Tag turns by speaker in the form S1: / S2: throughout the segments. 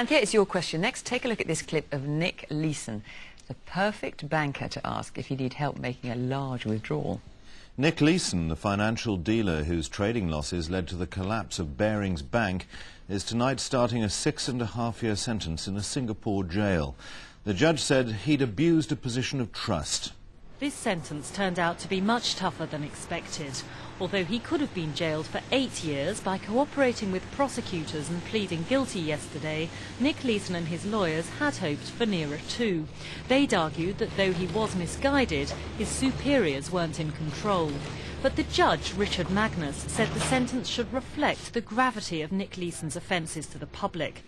S1: Anthea, it's your question next. Take a look at this clip of Nick Leeson, the perfect banker to ask if you need help making a large withdrawal.
S2: Nick Leeson, the financial dealer whose trading losses led to the collapse of Barings Bank, is tonight starting a 6.5-year sentence in a Singapore jail. The judge said he'd abused a position of trust.
S3: This sentence turned out to be much tougher than expected. Although he could have been jailed for 8 years by cooperating with prosecutors and pleading guilty yesterday, Nick Leeson and his lawyers had hoped for nearer 2. They'd argued that though he was misguided, his superiors weren't in control. But the judge, Richard Magnus, said the sentence should reflect the gravity of Nick Leeson's offences to the public.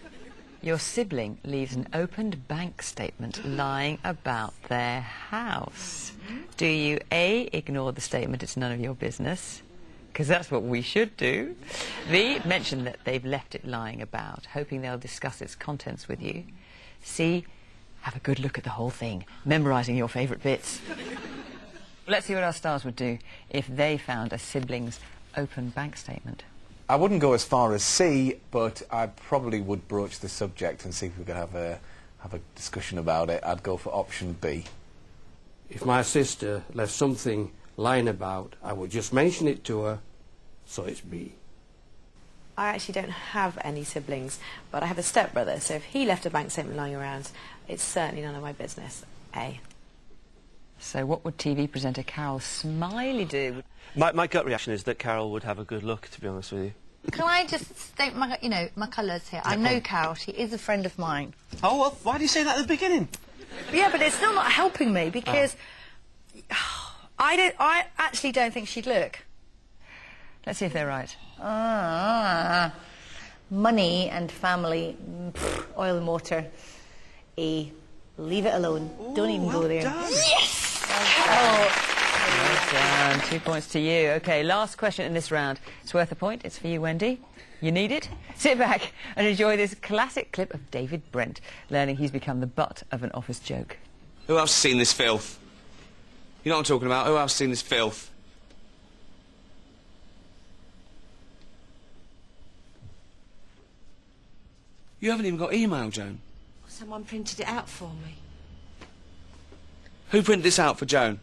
S1: Your sibling leaves an opened bank statement lying about their house. Do you A, ignore the statement, it's none of your business, because that's what we should do. B, mention that they've left it lying about, hoping they'll discuss its contents with you. C, have a good look at the whole thing, memorising your favourite bits. Let's see what our stars would do if they found a sibling's open bank statement.
S4: I wouldn't go as far as C, but I probably would broach the subject and see if we could have a discussion about it. I'd go for option B.
S5: If my sister left something lying about, I would just mention it to her, so it's B.
S6: I actually don't have any siblings, but I have a stepbrother, so if he left a bank statement lying around, it's certainly none of my business. A.
S1: So what would TV presenter Carol Smiley do?
S7: My gut reaction is that Carol would have a good look, to be honest with you.
S8: Can I just state my, my colours here? I know Carol, she is a friend of mine.
S7: Oh, well, why do you say that at the beginning?
S8: Yeah, but it's still not helping me, because I actually don't think she'd look.
S1: Let's see if they're right.
S8: Money and family, oil and water. A. Leave it alone.
S7: Ooh,
S8: don't even go there.
S7: Done.
S8: Yes!
S1: Well done. 2 points to you. OK, last question in this round. It's worth a point. It's for you, Wendy. You need it? Sit back and enjoy this classic clip of David Brent, learning he's become the butt of an office joke.
S9: Who else has seen this filth? You know what I'm talking about? Who else has seen this filth? You haven't even got email, Joan.
S10: Someone printed it out for me.
S9: Who printed this out for Joan?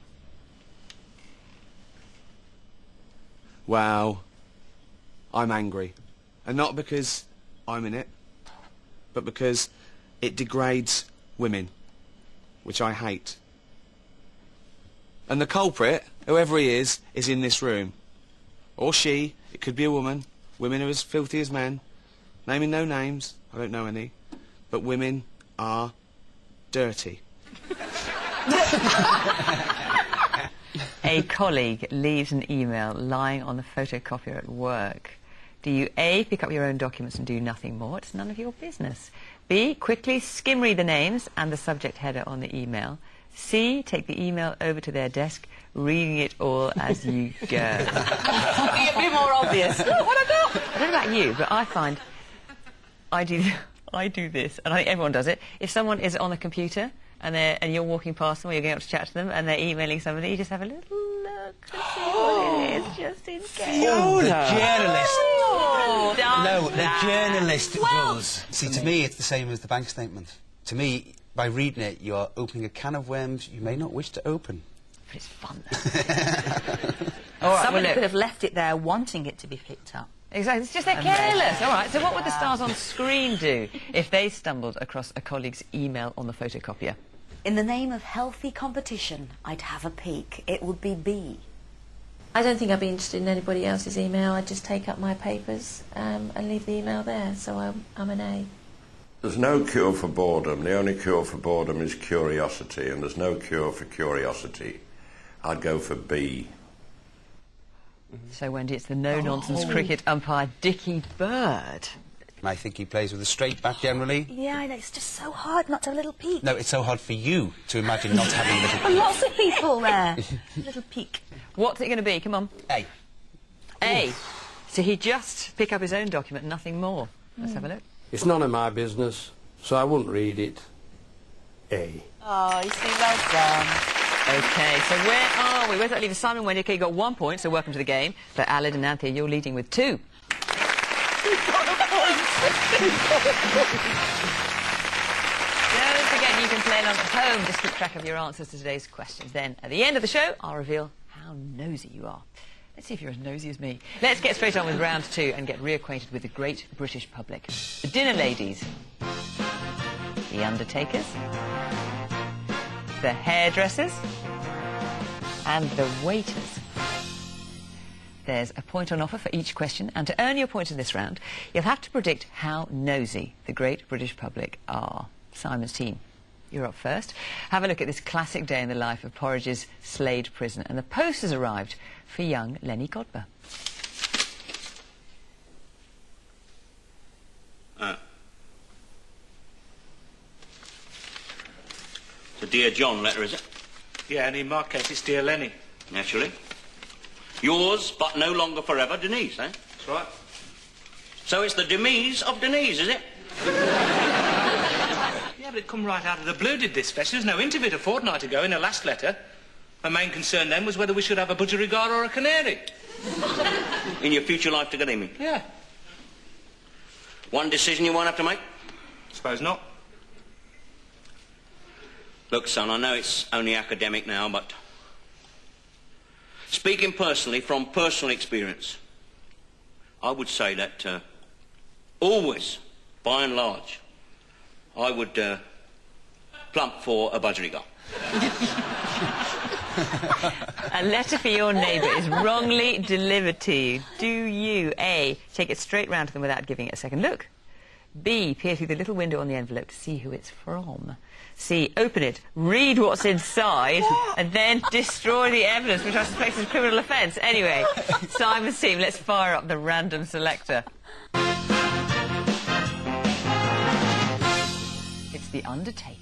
S9: Well, I'm angry. And not because I'm in it, but because it degrades women, which I hate. And the culprit, whoever he is in this room. Or she, it could be a woman. Women are as filthy as men. Naming no names, I don't know any. But women are dirty.
S1: A colleague leaves an email lying on the photocopier at work. Do you A, pick up your own documents and do nothing more? It's none of your business. B, quickly skim read the names and the subject header on the email. C, take the email over to their desk, reading it all as you go.
S10: Something a bit more obvious.
S1: What about? I don't know about you, but I find I do this, and I think everyone does it. If someone is on a computer and you're walking past them or you're going up to chat to them and they're emailing somebody, you just have a little look to see what it is, just in case.
S11: Oh, the journalist.
S1: No,
S11: the journalist does. See, to me, it's the same as the bank statement. To me, by reading it, you're opening a can of worms you may not wish to open.
S1: But it's fun, though. All right,
S10: Somebody could have left it there wanting it to be picked up.
S1: Exactly, it's just they're careless. All right, so what would the stars on screen do if they stumbled across a colleague's email on the photocopier?
S10: In the name of healthy competition, I'd have a peek. It would be B.
S12: I don't think I'd be interested in anybody else's email. I'd just take up my papers and leave the email there, so I'm an A.
S13: There's no cure for boredom. The only cure for boredom is curiosity, and there's no cure for curiosity. I'd go for B.
S1: So, Wendy, it's the no-nonsense cricket umpire, Dickie Bird.
S11: I think he plays with a straight back generally.
S10: Yeah, I know, it's just so hard not to have a little peek.
S11: No, it's so hard for you to imagine not having a little peek.
S10: Lots of people there. A little peek.
S1: What's it going to be? Come on.
S11: A.
S1: A. So he just pick up his own document, nothing more. Let's have a look.
S5: It's none of my business, so I wouldn't read it. A.
S10: Oh, you see, well done.
S1: OK, so where are we? Where's that leave us? Simon, Wendy, OK, you got 1 point, so welcome to the game. But Alid and Anthea, you're leading with 2.
S10: We've got a point.
S1: Don't forget you can play along at home. Just keep track of your answers to today's questions. Then, at the end of the show, I'll reveal how nosy you are. Let's see if you're as nosy as me. Let's get straight on with round 2 and get reacquainted with the great British public. The dinner ladies. The undertakers. The hairdressers. And the waiters. There's a point on offer for each question, and to earn your point in this round, you'll have to predict how nosy the great British public are. Simon's team, you're up first. Have a look at this classic day in the life of Porridge's Slade prison, and the post has arrived for young Lenny Godber.
S14: It's a Dear John letter, is it?
S9: Yeah, and in my case, it's Dear Lenny.
S14: Naturally. Yours, but no longer forever, Denise, eh?
S9: That's right.
S14: So it's the demise of Denise, is it?
S9: Yeah, but it come right out of the blue, did this special. There's no hint of it a fortnight ago in her last letter. My main concern then was whether we should have a budgerigar or a canary.
S14: In your future life together, you mean?
S9: Yeah.
S14: One decision you won't have to make?
S9: Suppose not.
S14: Look, son, I know it's only academic now, but speaking personally, from personal experience, I would say that always, by and large, I would plump for a budgerigar.
S1: A letter for your neighbour is wrongly delivered to you. Do you, A, take it straight round to them without giving it a second look? B, peer through the little window on the envelope to see who it's from? C, open it, read what's inside, and then destroy the evidence, which I suspect is a criminal offence. Anyway, Simon's team, let's fire up the random selector. It's the Undertaker.